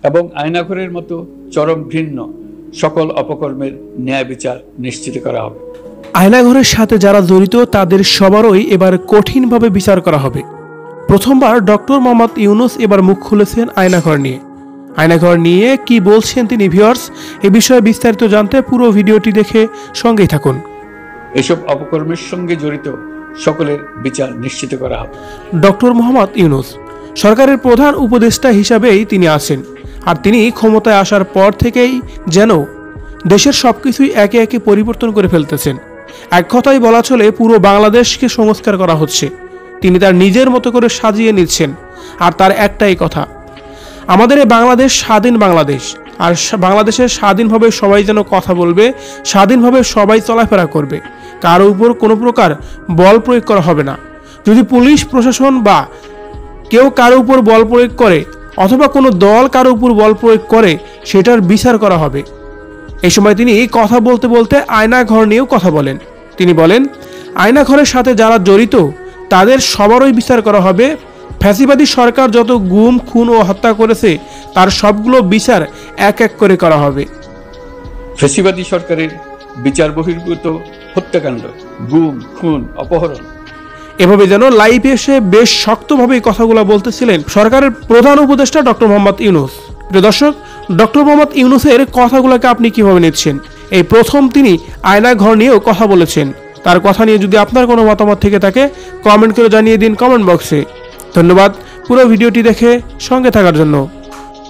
এবং আয়নাঘরের মতো চরম ঘৃণ্য সকল অপকর্মের ন্যায় বিচার নিশ্চিত করা হবে। আয়নাঘরের সাথে যারা জড়িত তাদের সবারই এবার কঠিনভাবে বিচার করা হবে। প্রথমবার ডক্টর মোহাম্মদ ইউনূস এবার মুখ খুলেছেন আয়নাঘর নিয়ে। আয়নাঘর নিয়ে কি বলছেন তিনি ভিউয়ার্স, এ বিষয়ে বিস্তারিত জানতে পুরো ভিডিওটি দেখে সঙ্গেই থাকুন। এসব অপকর্মের সঙ্গে জড়িত সকলের বিচার নিশ্চিত করা হবে। ডক্টর মোহাম্মদ ইউনূস সরকারের প্রধান উপদেষ্টা হিসাবেই তিনি আছেন, আর তিনি ক্ষমতায় আসার পর থেকেই যেন দেশের সবকিছুই একে একে পরিবর্তন করে ফেলতেছেন। এক কথাই বলা চলে পুরো বাংলাদেশকে সংস্কার করা হচ্ছে। তিনি তার নিজের মতো করে সাজিয়ে নিচ্ছেন, আর তার একটাই কথা, আমাদের এই বাংলাদেশ স্বাধীন বাংলাদেশ, আর বাংলাদেশের স্বাধীনভাবে সবাই যেন কথা বলবে, স্বাধীনভাবে সবাই চলাফেরা করবে, কারো উপর কোনো প্রকার বল প্রয়োগ করা হবে না। যদি পুলিশ প্রশাসন বা কেউ কারো উপর বল প্রয়োগ করে অথবা কোনো দল কারো উপর বল প্রয়োগ করে, সেটার বিচার করা হবে। এই সময় তিনি কথা বলতে বলতে আয়নাঘর নিয়েও কথা বলেন। তিনি বলেন, আয়নাঘরের সাথে যারা জড়িত তাদের সবারই বিচার করা হবে। ফ্যাসিবাদী সরকার যত গুম, খুন ও হত্যা করেছে তার সবগুলো বিচার এক এক করে করা হবে। ফ্যাসিবাদী সরকারের বিচার বহির্ভূত হত্যাকাণ্ড, গুম, খুন, অপহরণ, এভাবে যেন লাইভে এসে বেশ শক্তভাবে এই কথাগুলো বলতেছিলেন সরকারের প্রধান উপদেষ্টা ডক্টর মোহাম্মদ ইউনূস। প্রিয় দর্শক, ডক্টর মোহাম্মদ ইউনূসের কথাগুলোকে আপনি কিভাবে নিচ্ছেন? এই প্রথম তিনি আয়নাঘর নিয়েও কথা বলেছেন। তার কথা নিয়ে যদি আপনার কোনো মতামত থেকে থাকে কমেন্ট করে জানিয়ে দিন কমেন্ট বক্সে। ধন্যবাদ পুরো ভিডিওটি দেখে সঙ্গে থাকার জন্য।